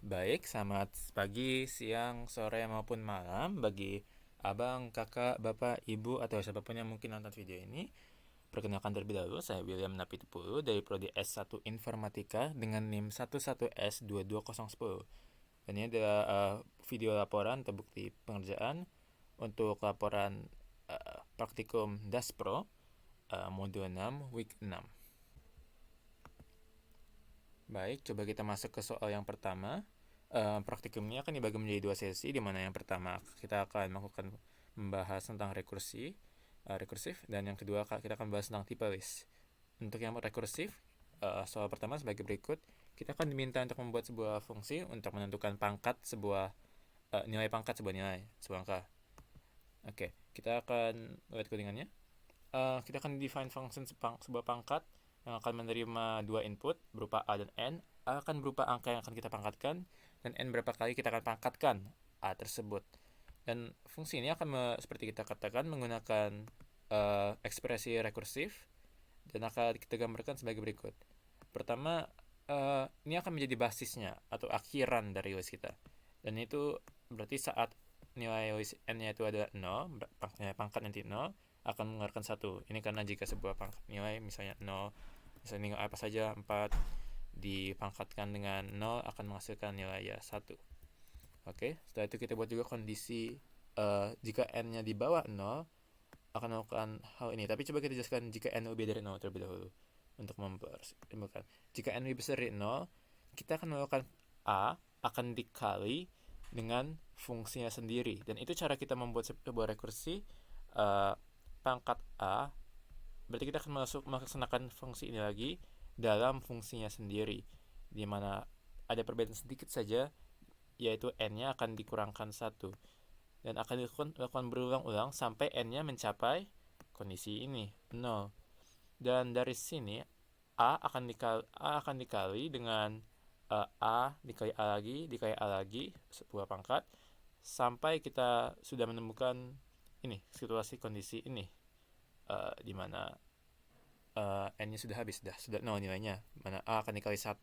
Baik, selamat pagi, siang, sore maupun malam bagi abang, kakak, bapak, ibu, atau siapapun yang mungkin nonton video ini. Perkenalkan terlebih dahulu, saya William Napitupulu dari Prodi S1 Informatika dengan NIM 11S22010. Dan ini adalah video laporan atau bukti pengerjaan untuk laporan praktikum Daspro modul 6 week 6. Baik, coba kita masuk ke soal yang pertama. Praktikum ini akan dibagi menjadi dua sesi, di mana yang pertama kita akan melakukan membahas tentang rekursif, dan yang kedua kita akan membahas tentang tipe list. Untuk yang rekursif, soal pertama sebagai berikut. Kita akan diminta untuk membuat sebuah fungsi untuk menentukan pangkat nilai pangkat sebuah angka. Oke, kita akan lihat codingannya. Kita akan define function sebuah pangkat yang akan menerima dua input berupa A dan N. A akan berupa angka yang akan kita pangkatkan, dan N berapa kali kita akan pangkatkan A tersebut. Dan fungsi ini akan seperti kita katakan menggunakan ekspresi rekursif, dan akan kita gambarkan sebagai berikut. Pertama, ini akan menjadi basisnya atau akhiran dari list kita. Dan itu berarti saat nilai list N-nya itu ada 0, pangkat nanti 0, akan mengeluarkan 1. Ini karena jika sebuah pangkat nilai misalnya 0, misalnya nilai apa saja 4 dipangkatkan dengan 0 akan menghasilkan nilai 1. Oke, setelah itu kita buat juga kondisi jika N-nya di bawah 0 akan melakukan hal ini. Tapi coba kita jelaskan jika N lebih dari 0 terlebih dahulu untuk mempersimpulkan. Jika N lebih besar dari 0, kita akan melakukan A akan dikali dengan fungsinya sendiri. Dan itu cara kita membuat sebuah rekursi pangkat A. Berarti kita akan melaksanakan fungsi ini lagi dalam fungsinya sendiri, di mana ada perbedaan sedikit saja, yaitu N-nya akan dikurangkan 1. Dan akan dilakukan berulang-ulang sampai N-nya mencapai kondisi ini, 0. Dan dari sini A akan dikali dengan A dikali A lagi, sebuah pangkat, sampai kita sudah menemukan ini, situasi kondisi ini, di mana N-nya sudah habis, sudah 0 nilainya, mana A akan dikali 1.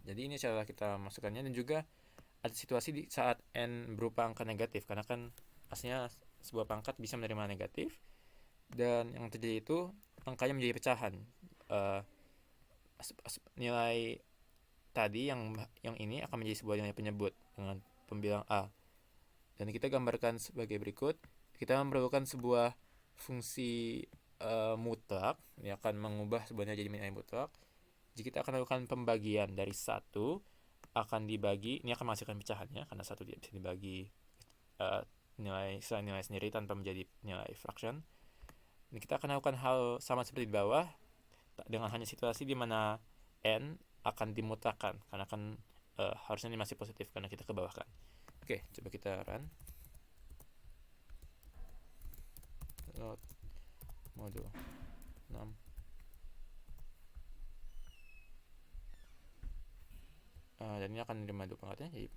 Jadi ini cara kita masukkannya. Dan juga ada situasi di saat N berupa angka negatif, karena kan aslinya sebuah pangkat bisa menerima negatif, dan yang terjadi itu angkanya menjadi pecahan. uh, Nilai tadi yang ini akan menjadi sebuah nilai penyebut dengan pembilang A. Dan kita gambarkan sebagai berikut. Kita memerlukan sebuah fungsi mutlak. Ini akan mengubah sebuah nilai jadi nilai mutlak. Jika kita akan lakukan pembagian dari 1 akan dibagi, ini akan menghasilkan pecahannya karena 1 tidak bisa dibagi nilai sendiri tanpa menjadi nilai fraction. Ini kita akan lakukan hal sama seperti di bawah, dengan hanya situasi di mana N akan dimutlakan, karena kan harusnya ini masih positif karena kita ke bawah kan. Oke, coba kita run load modul 6. Dan ini akan menerima dua pangkatnya, jadi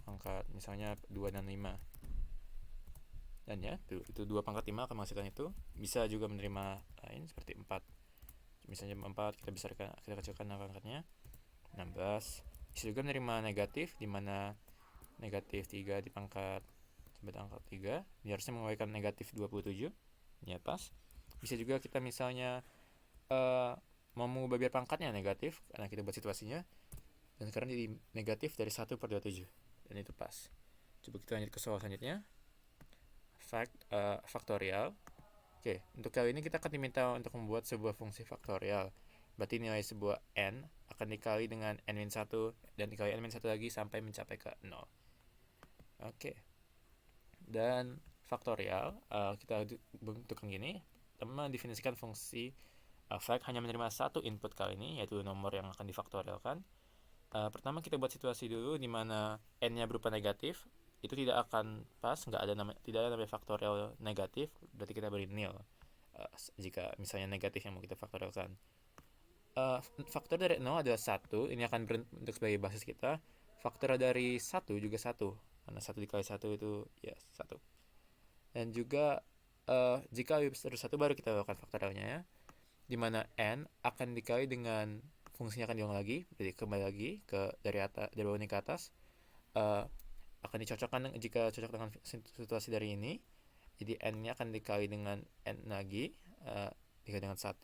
pangkat misalnya 2 dan 5. Dan ya, itu 2 pangkat 5 akan menghasilkan itu. Bisa juga menerima lain seperti 4. Misalnya 4 kita kecilkan angka-angkanya 16. Bisa juga menerima negatif, di mana negatif 3 dipangkat sebagai angka 3. Ini harusnya mengembalikan negatif 27. Ini ya pas. Bisa juga kita misalnya mau mengubah biar pangkatnya negatif, karena kita buat situasinya, dan sekarang jadi negatif dari 1/27. Dan itu pas. Coba kita lanjut ke soal selanjutnya. Faktorial. Oke, untuk kali ini kita akan diminta untuk membuat sebuah fungsi faktorial. Berarti nilai sebuah n akan dikali dengan n-1 dan dikali n-1 lagi sampai mencapai ke 0. Oke. Dan faktorial kita bentukkan gini. Teman mendefinisikan fungsi fact hanya menerima satu input kali ini, yaitu nomor yang akan difaktorialkan. Pertama kita buat situasi dulu di mana n-nya berupa negatif. Itu tidak akan pas, tidak ada namanya faktorial negatif, berarti kita beri nil jika misalnya negatif yang mau kita faktorialkan. Faktor dari 0 adalah 1, ini akan berbentuk sebagai basis kita. Faktor dari 1 juga 1, karena 1 dikali 1 itu ya 1. Dan juga jika lebih besar dari 1 baru kita lakukan faktorialnya ya, dimana n akan dikali dengan fungsinya akan diulang lagi, jadi kembali lagi dari bawah ini ke atas. Akan dicocokkan jika cocok dengan situasi dari ini, jadi n-nya akan dikali dengan n lagi, dikali dengan 1,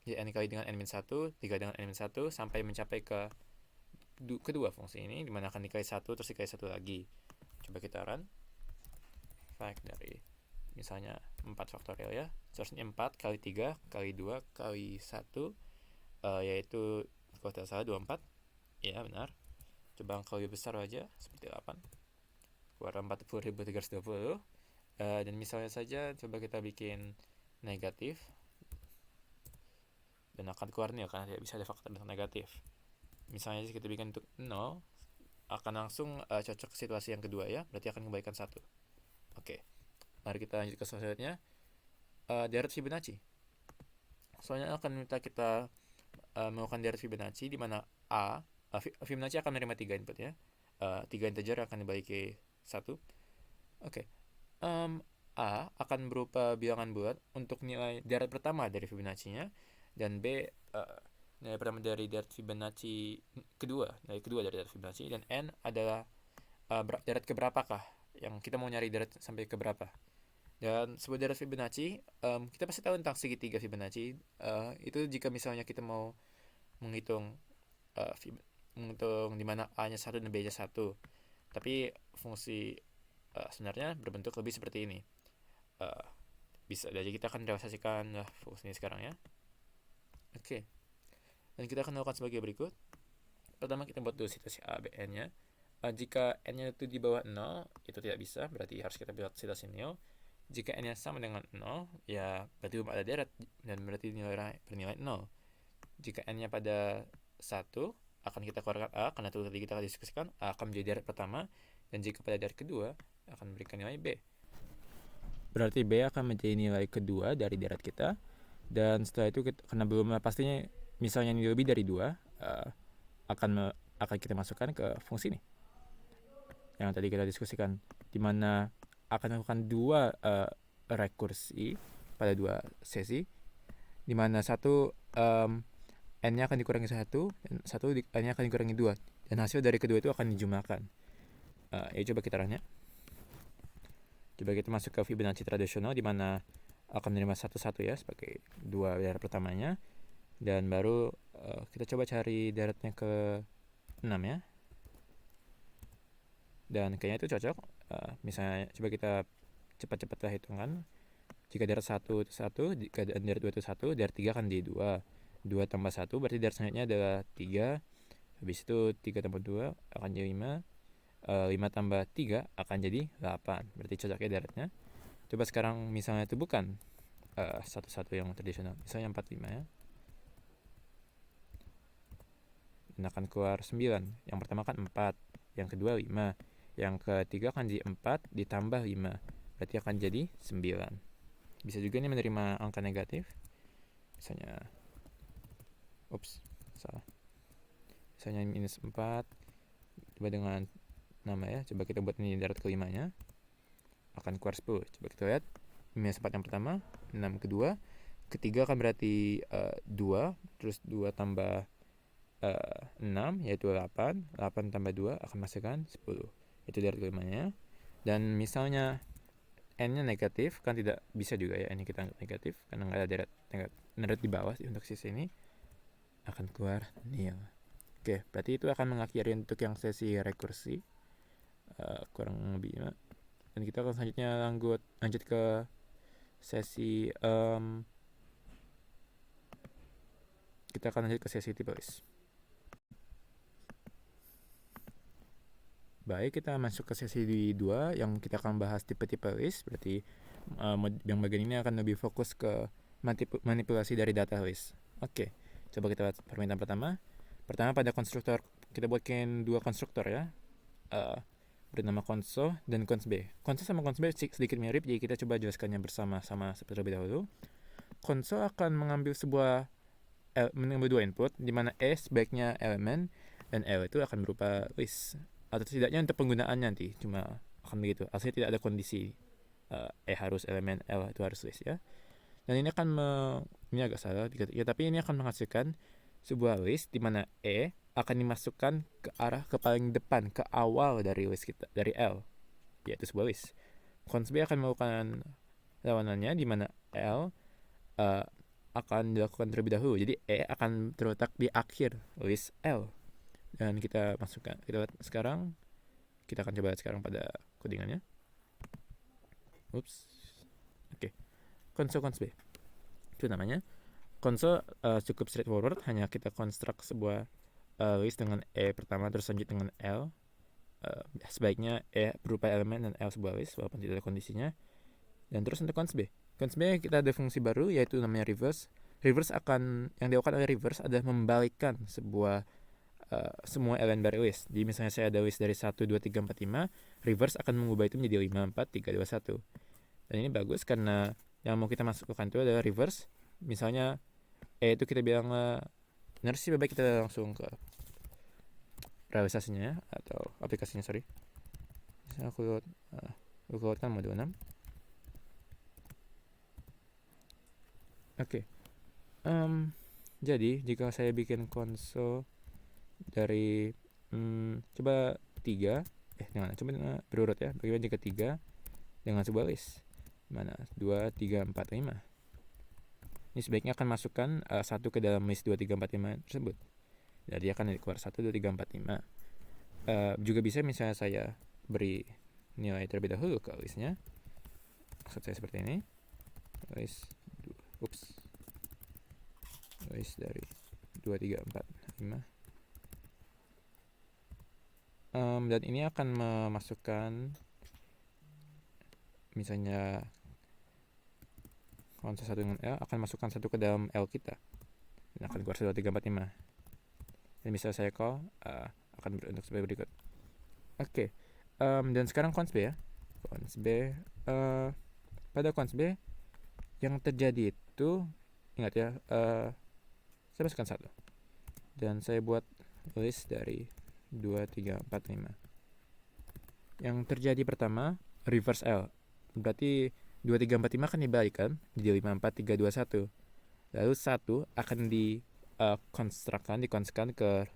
jadi n dikali dengan n-1, dikali dengan n-1 sampai mencapai ke kedua fungsi ini, dimana akan dikali 1 terus dikali 1 lagi. Coba kita run fact dari misalnya 4 faktorial ya, seharusnya 4 kali 3 kali 2 kali 1, yaitu kalau tidak salah 24, ya benar. Coba angka lebih besar aja, seperti 8, keluar 40.320. Dan misalnya saja coba kita bikin negatif, dan akan keluar nil karena tidak bisa ada faktor negatif. Misalnya kita bikin untuk 0, akan langsung cocok ke situasi yang kedua ya, berarti akan kembalikan 1. Oke, mari kita lanjut ke selanjutnya, deret Fibonacci. Soalnya akan minta kita melakukan deret Fibonacci, di mana Fibonacci akan menerima 3 input ya, 3 integer akan dibagi 1. Oke. A akan berupa bilangan bulat untuk nilai deret pertama dari Fibonacci-nya, dan B nilai pertama dari deret Fibonacci kedua dari deret Fibonacci, dan N adalah deret keberapakah yang kita mau nyari, deret sampai ke berapa. Dan sebuah deret Fibonacci, kita pasti tahu tentang segitiga Fibonacci. Itu jika misalnya kita mau menghitung di mana A-nya 1 dan B-nya 1. Tapi fungsi sebenarnya berbentuk lebih seperti ini. Bisa jadi kita akan realisasikan fungsi ini sekarang ya. Oke. Dan kita akan lakukan sebagai berikut. Pertama kita buat dulu situasi A, B, N-nya. Jika N-nya itu di bawah 0, itu tidak bisa, berarti harus kita buat situasi nil. Jika N-nya sama dengan 0, ya berarti belum ada deret, dan berarti nilai bernilai 0. Jika N-nya pada 1, akan kita keluarkan A, karena itu tadi kita akan diskusikan, A akan menjadi deret pertama, dan jika pada deret kedua, akan memberikan nilai B. Berarti B akan menjadi nilai kedua dari deret kita, dan setelah itu karena belum pastinya misalnya nilai lebih dari 2, akan kita masukkan ke fungsi ini yang tadi kita diskusikan, di mana akan melakukan 2 rekursi pada 2 sesi, di mana satu n-nya akan dikurangi 1 dan satu n-nya akan dikurangi 2, dan hasil dari kedua itu akan dijumlahkan. Ya coba kita run ya. Coba kita masuk ke Fibonacci tradisional, di mana akan menerima 1 ya sebagai 2 deret pertamanya, dan baru kita coba cari deretnya ke 6 ya. Dan kayaknya itu cocok. Misalnya coba kita cepat-cepat hitungan. Jika deret 1 itu 1, jika deret 2 itu 1, deret 3 kan di 2. 2 tambah 1 berarti deret selanjutnya adalah 3. Habis itu 3 tambah 2 akan jadi 5. 5 tambah 3 akan jadi 8. Berarti cocok ya deretnya. Coba sekarang misalnya itu bukan 1 yang tradisional, misalnya 4 5 ya. Dan akan keluar 9. Yang pertama kan 4, yang kedua 5, yang ketiga akan jadi 4 ditambah 5, berarti akan jadi 9. Bisa juga nih menerima angka negatif, misalnya salah, misalnya minus 4 coba dengan nama ya. Coba kita buat ini deret kelimanya, akan keluar 10. Coba kita lihat, minus 4 yang pertama, 6 kedua, ketiga akan berarti 2, terus 2 tambah 6 yaitu 8 tambah 2 akan menghasilkan 10, itu deret kelimanya. Dan misalnya n-nya negatif, kan tidak bisa juga ya n-nya kita anggap negatif karena nggak ada deret di bawah sih. Untuk sisi ini akan keluar nil. Oke, berarti itu akan mengakhiri untuk yang sesi rekursi, kurang lebih. Dan kita akan selanjutnya lanjut ke sesi kita akan lanjut ke sesi tipe list. Baik, kita masuk ke sesi 2 yang kita akan bahas tipe-tipe list. Berarti yang bagian ini akan lebih fokus ke manipulasi dari data list. Oke, coba kita lihat permintaan pertama. Pertama pada konstruktor, kita buatkan 2 konstruktor ya, bernama console dan cons B. Console sama cons B sedikit mirip, jadi kita coba jelaskannya bersama-sama terlebih dahulu. Console akan mengambil mengambil 2 input, di mana E sebaiknya elemen dan L itu akan berupa list, atau setidaknya untuk penggunaan nanti cuma akan begitu. Aslinya tidak ada kondisi E harus elemen, L itu harus list ya. Dan ini akan ini agak salah ya, tapi ini akan menghasilkan sebuah list di mana E akan dimasukkan ke arah ke paling depan, ke awal dari list kita, dari L, yaitu sebuah list. Cons B akan melakukan lawanannya di mana L akan dilakukan terlebih dahulu. Jadi E akan terletak di akhir list L. Dan kita masukkan, kita lihat sekarang, kita akan coba lihat sekarang pada codingannya. Oke. Console cons B. Itu namanya. Console cukup straightforward, hanya kita konstruk sebuah list dengan E pertama terus lanjut dengan L. Sebaiknya E berupa elemen dan L sebuah list walaupun tidak ada kondisinya. Dan terus untuk cons B. Cons B kita ada fungsi baru yaitu namanya reverse. Reverse akan, yang dilakukan oleh reverse adalah membalikkan sebuah semua elemen dari list. Jadi misalnya saya ada list dari 1, 2, 3, 4, 5, reverse akan mengubah itu menjadi 5, 4, 3, 2, 1. Dan ini bagus karena yang mau kita masukkan itu adalah reverse. Misalnya itu kita bilang benar sih, baik kita langsung ke realisasinya atau aplikasinya, sorry. Misalnya aku load kan mode 6. Oke. Jadi jika saya bikin konsol dari coba 3, coba berurut ya. Bagaimana jika 3 dengan sebuah list? Mana? 2, 3, 4, 5. Ini sebaiknya akan masukkan 1 ke dalam list 2, 3, 4, 5 tersebut. Jadi akan keluar 1, 2, 3, 4, 5. Juga bisa misalnya saya beri nilai terlebih dahulu ke listnya. Maksud saya seperti ini. List dari 2, 3, 4, 5. Dan ini akan memasukkan misalnya konsol 1 dengan L, akan masukkan 1 ke dalam L kita dan akan keluar 1, 2, 3, 4, 5. Dan misalnya saya call akan berbentuk sebagai berikut. Oke. Dan sekarang cons B ya. Cons B, pada cons B yang terjadi itu, ingat ya, saya masukkan 1 dan saya buat list dari 2, 3, 4, 5. Yang terjadi pertama reverse L, berarti 2, 3, 4, 5 akan dibalikkan jadi 5, 4, 3, 2, 1. Lalu 1 akan dikonskan ke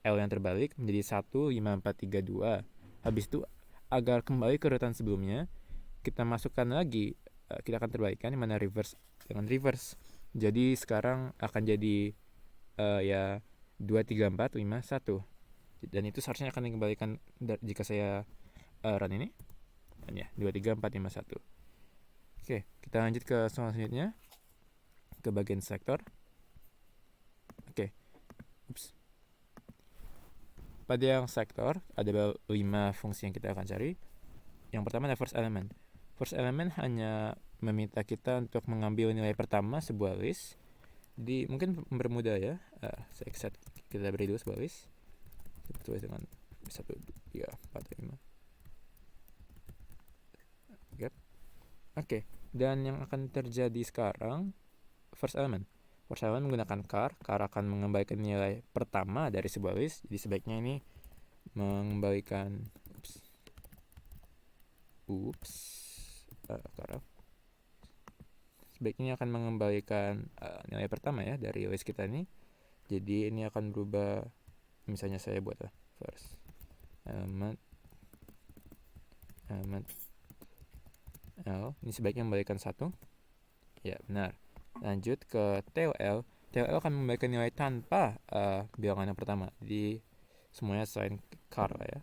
L yang terbalik menjadi 1, 5, 4, 3, 2. Habis itu agar kembali ke urutan sebelumnya, kita masukkan lagi, kita akan terbalikkan di mana reverse dengan reverse. Jadi sekarang akan jadi 2, 3, 4, 5, 1. Dan itu seharusnya akan dikembalikan jika saya run ini. Dan ya, 2, 3, 4, 5, 1. Oke, kita lanjut ke soal selanjutnya, ke bagian selector. Oke. Pada yang selector ada 5 fungsi yang kita akan cari. Yang pertama adalah first element. First element hanya meminta kita untuk mengambil nilai pertama sebuah list. Jadi mungkin mempermudah ya. Saya set, kita beri dulu sebuah list. Kita tulis dengan 1, 2, 3, 4, 5. Oke. Dan yang akan terjadi sekarang first element. First element menggunakan car akan mengembalikan nilai pertama dari sebuah list. Jadi sebaiknya ini mengembalikan sebaiknya akan mengembalikan nilai pertama ya dari list kita ini. Jadi ini akan berubah, misalnya saya buat first element L, ini sebaiknya mengembalikan 1. Ya, benar. Lanjut ke TOL. TOL akan memberikan nilai tanpa bilangan yang pertama. Jadi semuanya selain car lah ya.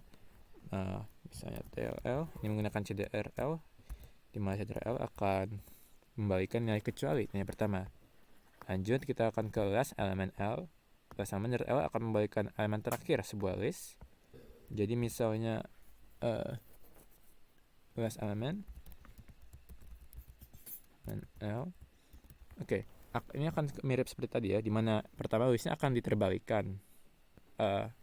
Misalnya TOL ini menggunakan CDRL, di mana CDRL akan membalikan nilai kecuali nilai pertama. Lanjut kita akan ke last elemen L. Last elemen dari L akan membalikan elemen terakhir sebuah list. Jadi misalnya last element L. Oke. Ini akan mirip seperti tadi ya, dimana pertama listnya akan diterbalikan.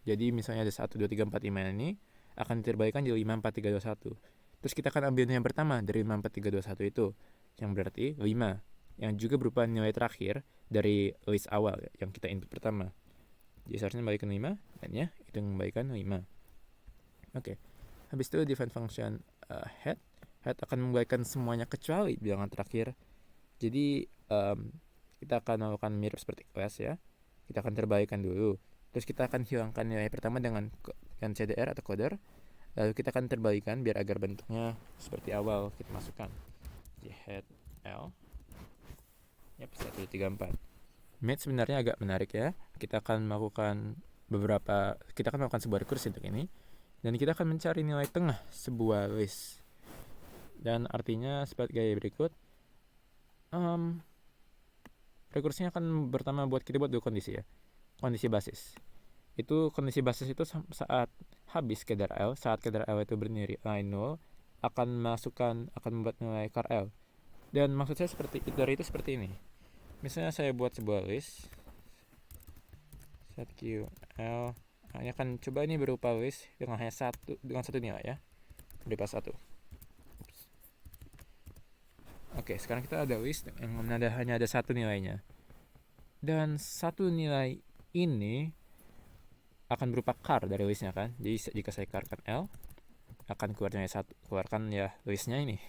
Jadi misalnya ada 1, 2, 3, 4, 5 ini akan diterbalikan jadi 5, 4, 3, 2, 1. Terus kita akan ambil yang pertama dari 5, 4, 3, 2, 1 itu, yang berarti 5, yang juga berupa nilai terakhir dari list awal ya, yang kita input pertama. Jadi seharusnya membalikan 5, dan ya itu membalikan 5. Oke. Habis itu define function head akan membalikan semuanya kecuali bilangan terakhir. Jadi kita akan melakukan mirip seperti kelas ya. Kita akan terbalikan dulu. Terus kita akan hilangkan nilai pertama dengan CDR atau coder. Lalu kita akan terbalikan biar agar bentuknya seperti awal kita masukkan. Head L. Yap, 134. Mate sebenarnya agak menarik ya. Kita akan melakukan sebuah rekursi untuk ini. Dan kita akan mencari nilai tengah sebuah list. Dan artinya sebagai berikut. Rekursinya akan pertama buat dua kondisi ya. Kondisi basis. Kondisi basis itu saat habis kadar L, saat kadar L itu bernilai 0, akan membuat nilai char L. Dan maksud saya dari itu seperti ini. Misalnya saya buat sebuah list set Q L, ini akan coba ini berupa list dengan satu nilai ya, berupa 1. Oke, sekarang kita ada list yang hanya ada satu nilainya. Dan satu nilai ini akan berupa char dari listnya kan. Jadi jika saya charkan L, akan keluarkan ya listnya ini.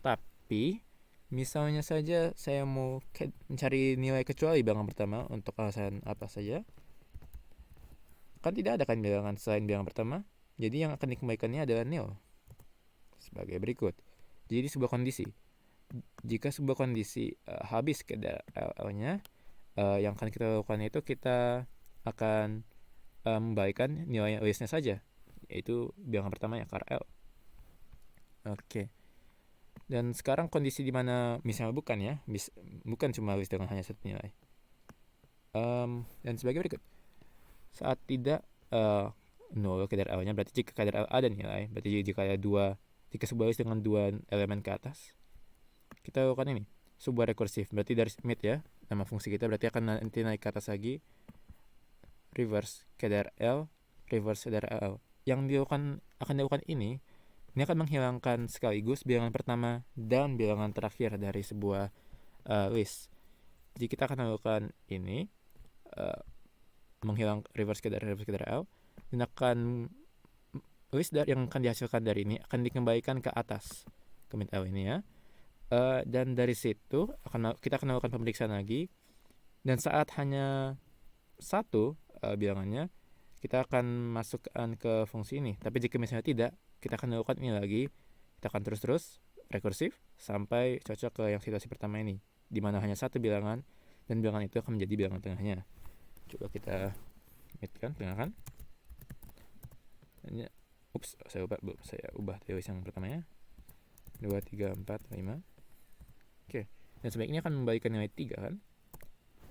Tapi misalnya saja saya mau mencari nilai kecuali bilangan pertama untuk alasan apa saja, kan tidak ada kan bilangan selain bilangan pertama. Jadi yang akan dikembalikannya adalah nil sebagai berikut. Jadi sebuah kondisi, jika sebuah kondisi habis kadar L-nya, yang akan kita lakukan itu kita akan membalikkan nilai listnya saja, yaitu bilangan pertama ya char L. Oke. Dan sekarang kondisi di mana misalnya bukan cuma list dengan hanya satu nilai. Dan sebagai berikut. Saat tidak 0 kadar L-nya, berarti jika kadar L ada nilai, berarti jika sebuah list dengan 2 elemen ke atas, kita lakukan ini, sebuah rekursif. Berarti dari mid ya, nama fungsi kita berarti akan nanti naik ke atas lagi, reverse kadar L, reverse kadar L. Yang akan dilakukan ini akan menghilangkan sekaligus bilangan pertama dan bilangan terakhir dari sebuah list. Jadi kita akan melakukan ini, menghilang reverse kadar L, dan list yang akan dihasilkan dari ini akan dikembalikan ke atas ke mid L ini ya. Dan dari situ kita akan melakukan pemeriksaan lagi, dan saat hanya satu bilangannya, kita akan masukkan ke fungsi ini. Tapi jika misalnya tidak, kita akan melakukan ini lagi. Kita akan terus rekursif sampai cocok ke yang situasi pertama ini, di mana hanya satu bilangan, dan bilangan itu akan menjadi bilangan tengahnya. Coba kita tengahkan. Saya ubah teori yang pertamanya 2, 3, 4, 5. Oke. Dan sebaiknya akan membalikan nilai 3 kan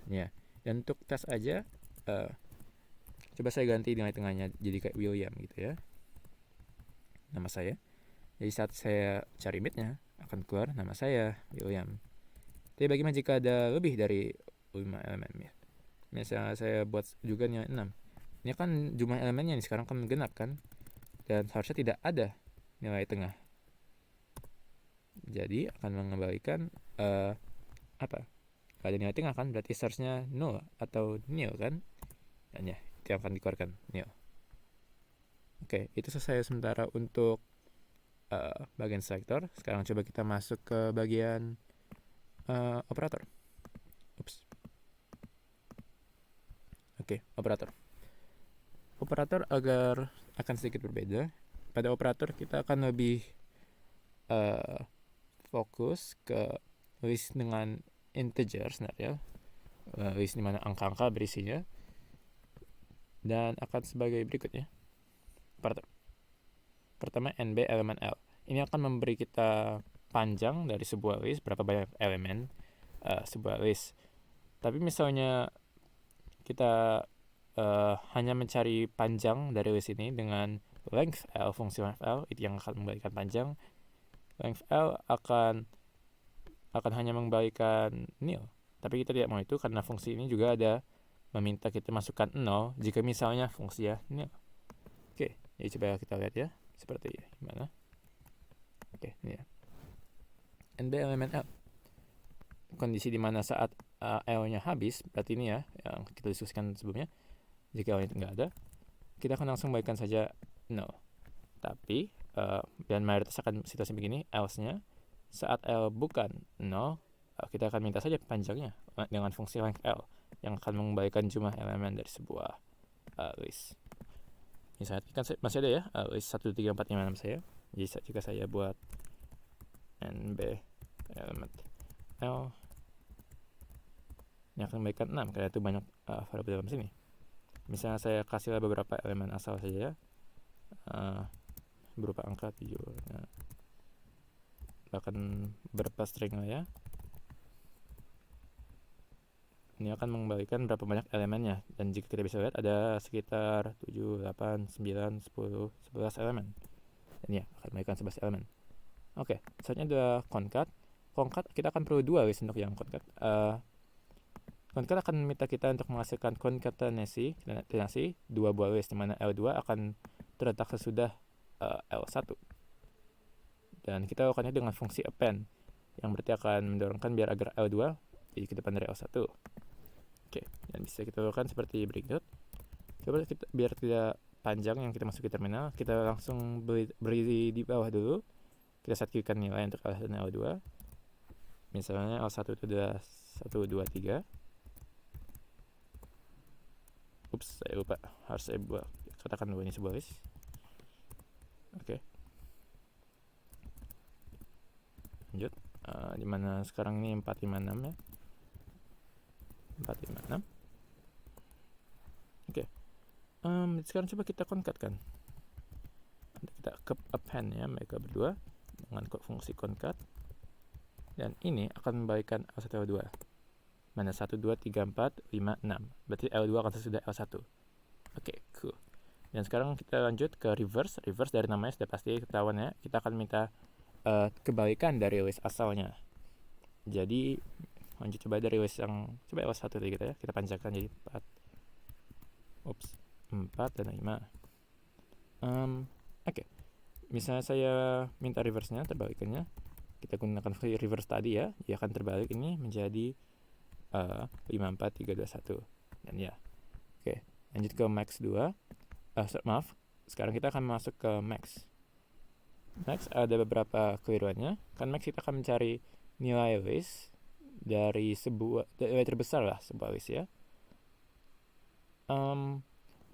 ya. Dan untuk tes aja, coba saya ganti nilai tengahnya jadi kayak William gitu ya, nama saya. Jadi saat saya cari midnya akan keluar nama saya William. Tapi bagaimana jika ada lebih dari 5 elemen ya? Misalnya saya buat juga nilai 6. Ini kan jumlah elemennya nih sekarang kan genap kan, dan seharusnya tidak ada nilai tengah. Jadi akan mengembalikan apa? Gak ada nilai tengah kan, berarti seharusnya 0 atau nil kan? Dan ya, itu yang akan dikeluarkan nil. Oke, itu selesai sementara untuk bagian selektor. Sekarang coba kita masuk ke bagian operator. Oke, operator. Operator akan sedikit berbeda. Pada operator kita akan lebih fokus ke list dengan integer sebenarnya, list dimana angka-angka berisinya, dan akan sebagai berikutnya. Pertama, NB elemen L. Ini akan memberi kita panjang dari sebuah list, berapa banyak elemen sebuah list. Tapi misalnya kita hanya mencari panjang dari list ini dengan length L, fungsi length L itu yang akan mengembalikan panjang. Length L akan hanya mengembalikan nil. Tapi kita tidak mau itu karena fungsi ini juga ada meminta kita masukkan 0 jika misalnya fungsi ya nil. Oke, jadi coba kita lihat ya seperti gimana. Oke, ini ya. NB elemen L. Kondisi di mana saat L-nya habis, berarti ini ya yang kita diskusikan sebelumnya. Jika L-nya nggak ada, kita akan langsung baikkan saja 0. Tapi dan mayoritas akan situasi begini, else-nya saat L bukan 0, kita akan minta saja panjangnya dengan fungsi length L yang akan mengembalikan jumlah elemen dari sebuah list. Misalnya kan masih ada ya list 1, 3, 4, 5, 6 saya. Jadi jika saya buat NB element L, ini akan memberikan 6 karena itu banyak variabel dalam sini. Misalnya saya kasih beberapa elemen asal saja ya, berupa angka 7, bahkan beberapa string lah ya. Ini akan mengembalikan berapa banyak elemennya, dan jika kita bisa lihat ada sekitar 7, 8, 9, 10, 11 elemen. Dan ya, akan memberikan 11 elemen. Oke, selanjutnya ada concat. Concat kita akan perlu 2 list untuk yang concat. Concat akan meminta kita untuk menghasilkan konkatenasi 2 buah list, di mana L2 akan terletak sesudah L1. Dan kita lakukannya dengan fungsi append, yang berarti akan mendorongkan biar agar L2 jadi ke depan dari L1. Oke, dan bisa kita lakukan seperti berikut. Coba kita, biar tidak panjang yang kita masuk ke terminal, kita langsung beri di bawah dulu. Kita set klikkan nilai untuk L1 dan L2. Misalnya L1 itu adalah 1, 2, 3. Ups, saya lupa. Harus saya buat, katakan dulu ini sebuah list. Oke. Lanjut. Dimana sekarang ini 4, 5, 6 ya. 4, 5, 6. Oke. Sekarang coba kita concat kan. Kita ke append ya mereka berdua dengan fungsi concat. Dan ini akan membalikan L1 L2. Mana 1, 2, 3, 4, 5, 6. Berarti L2 akan sesudah L1. Oke, cool. Dan sekarang kita lanjut ke reverse. Reverse dari namanya sudah pasti ketahuan ya. Kita akan minta kebalikan dari list asalnya. Jadi lanjut coba dari list yang coba L1 tadi kita ya. Kita panjangkan jadi 4. 4 dan 5. Oke. Misalnya saya minta reverse-nya, terbalikannya. Kita gunakan reverse tadi ya. Dia akan terbalik ini menjadi 5, 4, 3, 2, 1. Dan ya. Oke, lanjut ke max 2. Maaf. Sekarang kita akan masuk ke max. Max ada beberapa keliruannya. Kan max kita akan mencari nilai list dari nilai terbesar lah sebuah list ya.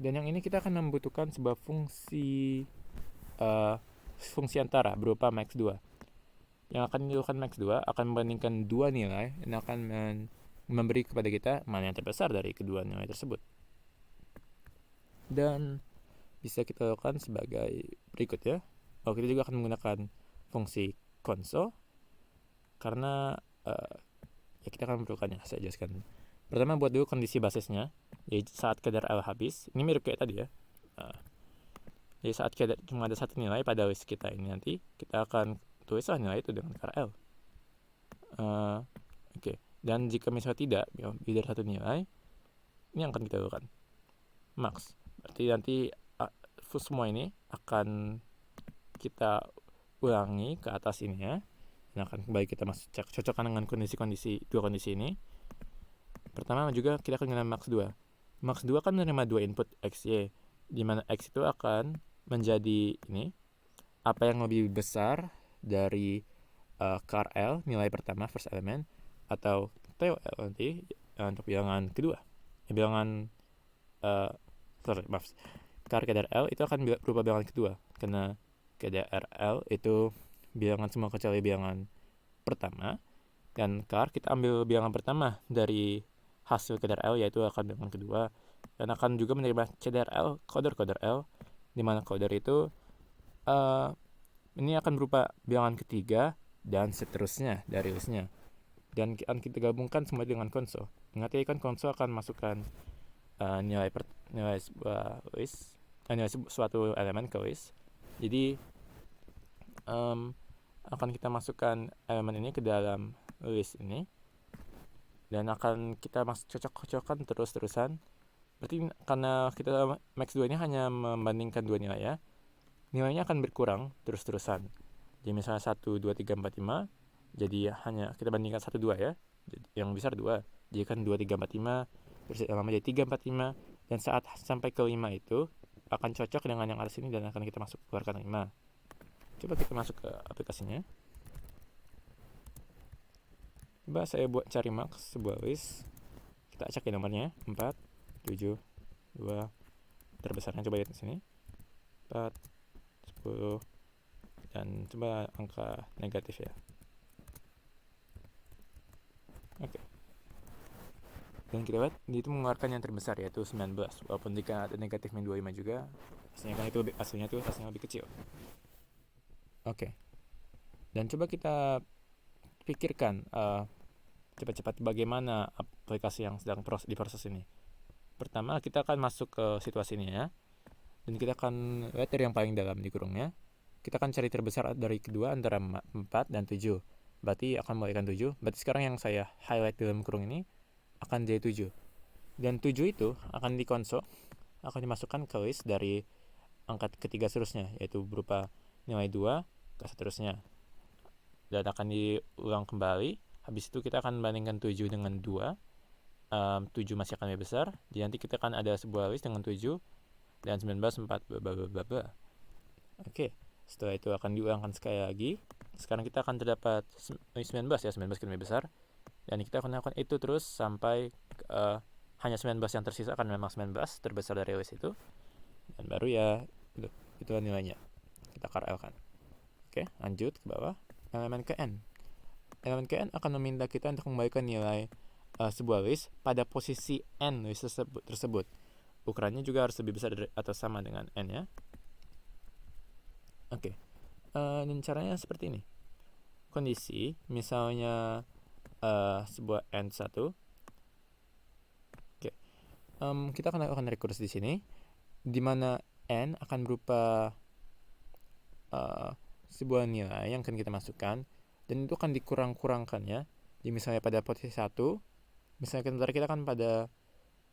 Dan yang ini kita akan membutuhkan sebuah fungsi antara berupa max 2. Yang akan dilakukan max 2 akan membandingkan dua nilai dan akan memberi kepada kita mana yang terbesar dari kedua nilai tersebut. Dan bisa kita lakukan sebagai berikut ya. Kita juga akan menggunakan fungsi console karena ya kita akan memerlukannya. Saya jelaskan. Pertama buat dulu kondisi basisnya. Jadi saat kadar L habis, ini mirip kayak tadi ya. Jadi saat cuma ada satu nilai pada list kita ini, nanti kita akan tulislah nilai itu dengan kadar L. Oke. Dan jika misalnya tidak, lebih dari satu nilai, ini akan kita lakukan max. Berarti nanti semua ini akan kita ulangi ke atas ini ya. Dan akan kembali kita cocokkan dengan dua kondisi ini. Pertama juga kita akan gunakan max 2. Max 2 kan menerima 2 input X, Y, di mana X itu akan menjadi ini apa yang lebih besar dari char L, nilai pertama first element, atau TOL nanti untuk bilangan kedua. Bilangan char kadar L itu akan berupa bilangan kedua, karena kadar L itu bilangan semua kecuali bilangan pertama, dan char kita ambil bilangan pertama dari hasil kadar L, yaitu akan bilangan kedua, dan akan juga menerima kadar L, coder L, di mana coder itu ini akan berupa bilangan ketiga dan seterusnya dari listnya, dan akan kita gabungkan semua dengan console. Ingat ya, kan console akan masukkan nilai sebuah list, nilai suatu elemen ke list. Jadi akan kita masukkan elemen ini ke dalam list ini, dan akan kita cocok-cocokkan terus-terusan. Berarti karena kita max 2 ini hanya membandingkan dua nilai ya, nilainya akan berkurang terus-terusan. Jadi misalnya 1, 2, 3, 4, 5, jadi hanya kita bandingkan 1, 2 ya, yang besar 2, jadi kan 2, 3, 4, 5, terus lama jadi 3, 4, 5, dan saat sampai ke 5 itu akan cocok dengan yang atas ini dan akan kita keluarkan 5. Coba kita masuk ke aplikasinya. Coba saya buat cari max sebuah list. Kita acak ya nomornya 4, 7, 2. Terbesarnya coba lihat di sini. 4, 10, dan coba angka negatif ya. Oke. Dan kita lihat itu mengeluarkan yang terbesar yaitu 19. Walaupun jika ada negatif min 25 juga, hasilnya kan itu hasilnya lebih kecil. Oke. Dan coba kita pikirkan cepat-cepat bagaimana aplikasi yang sedang diproses ini. Pertama kita akan masuk ke situasi ini ya. Dan kita akan lihat dari yang paling dalam di kurungnya. Kita akan cari terbesar dari kedua antara 4 dan 7. Berarti akan membalikkan 7. Berarti sekarang yang saya highlight di dalam kurung ini akan jadi 7. Dan 7 itu akan dikonsol, akan dimasukkan ke list dari angka ketiga seterusnya, yaitu berupa nilai 2 ke seterusnya. Dan akan diulang kembali. Habis itu kita akan bandingkan 7 dengan 2. 7 masih akan lebih besar. Jadi nanti kita akan ada sebuah list dengan 7 dan 19, 4, bla. Oke, setelah itu akan diulangkan sekali lagi. Sekarang kita akan terdapat 19 ya, 19 kan lebih besar. Dan kita akan lakukan itu terus sampai hanya 19 yang tersisa, akan memang 19 terbesar dari list itu. Dan baru ya, itulah nilainya. Kita KRL-kan. Oke, lanjut ke bawah. Elemen ke N. Elemen ke N akan meminta kita untuk mengembalikan nilai sebuah list pada posisi N list tersebut. Ukurannya juga harus lebih besar atau sama dengan N ya. Oke. Dan caranya seperti ini. Kondisi, misalnya sebuah N1. Oke. Kita akan lakukan rekursi di sini, di mana N akan berupa sebuah nilai yang akan kita masukkan, dan itu akan dikurang-kurangkan ya. Jadi misalnya pada posisi 1, misalnya kita akan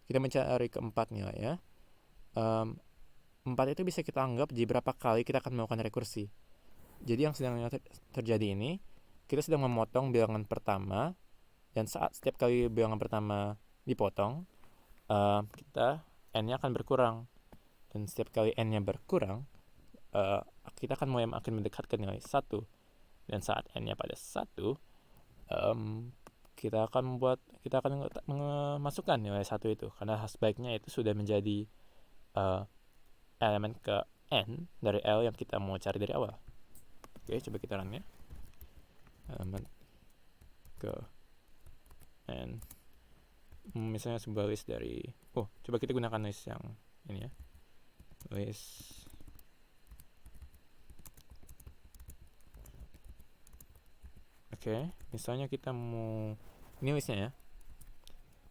kita mencari keempat nilai ya. 4 itu bisa kita anggap jadi berapa kali kita akan melakukan rekursi. Jadi yang sedang terjadi ini, kita sedang memotong bilangan pertama, dan saat setiap kali bilangan pertama dipotong, kita N-nya akan berkurang. Dan setiap kali N-nya berkurang, kita akan mulai mendekat ke nilai 1. Dan saat N-nya pada 1, kita akan memasukkan nilai 1 itu, karena sebaiknya itu sudah menjadi elemen ke N dari L yang kita mau cari dari awal. Oke, coba kita run ya. Elemen ke N, misalnya sebuah list dari coba kita gunakan list yang ini ya, list misalnya kita mau ini listnya ya.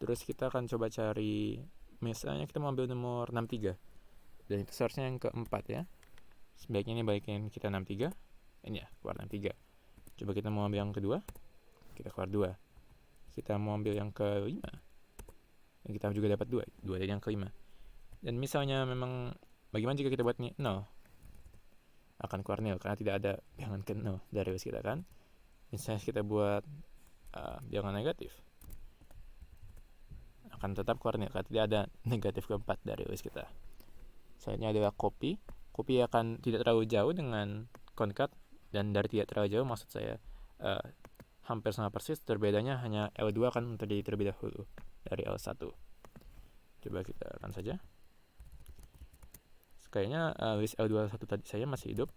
Terus kita akan coba cari, misalnya kita mau ambil nomor 63, dan itu seharusnya yang keempat ya. Sebaiknya ini balikin kita 63, ini ya, keluar 63. Coba kita mau ambil yang kedua, kita keluar 2. Kita mau ambil yang kelima, dan kita juga dapat 2 dari yang kelima. Dan misalnya memang bagaimana jika kita buat 0, akan keluar 0 karena tidak ada bilangan ke 0 dari list kita kan. Misalnya kita buat bilangan negatif, akan tetap keluar 0 karena tidak ada negatif keempat dari list kita. Selanjutnya adalah copy akan tidak terlalu jauh dengan concat, dan dari tidak terlalu jauh maksud saya hampir sama persis, berbedanya hanya L2 akan terjadi terlebih dahulu dari L1. Coba kita run saja. Kayaknya list L21 tadi saya masih hidup,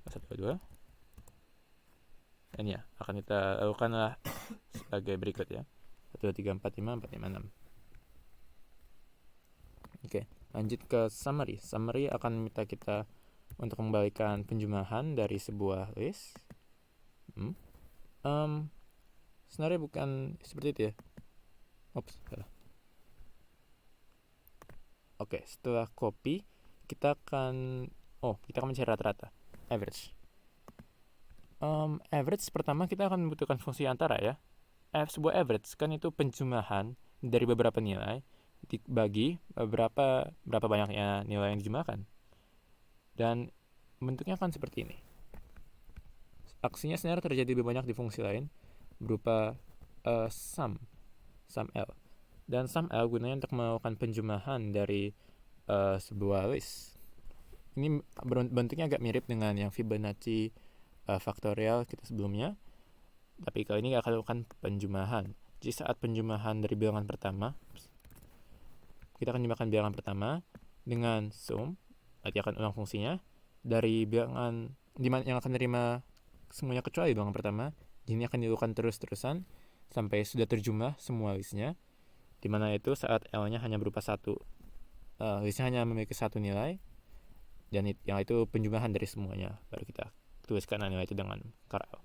L1, L2. Dan ya, akan kita lakukanlah sebagai berikut ya. 1, 2, 3, 4, 5, 4, 5, 6. Oke, lanjut ke summary. Summary akan meminta kita untuk mengembalikan penjumlahan dari sebuah list. Sebenarnya bukan seperti itu ya. Salah. Oke, setelah copy, kita akan mencari rata-rata, average. Average pertama kita akan membutuhkan fungsi antara ya. Sebuah average kan itu penjumlahan dari beberapa nilai dibagi berapa banyaknya nilai yang dijumlahkan. Dan bentuknya akan seperti ini. Aksinya sebenarnya terjadi lebih banyak di fungsi lain, berupa sum L. Dan sum L gunanya untuk melakukan penjumlahan dari sebuah list. Ini bentuknya agak mirip dengan yang Fibonacci faktorial kita sebelumnya. Tapi kali ini akan lakukan penjumlahan. Jadi saat penjumlahan dari bilangan pertama, kita akan jumlahkan bilangan pertama dengan sum, nanti akan ulang fungsinya dari bilangan yang akan menerima semuanya kecuali bilangan pertama. Ini akan dilakukan terus-terusan sampai sudah terjumlah semua listnya, dimana itu saat L-nya hanya berupa 1. Listnya hanya memiliki 1 nilai, dan yang itu penjumlahan dari semuanya. Baru kita tuliskan nilai itu dengan char L.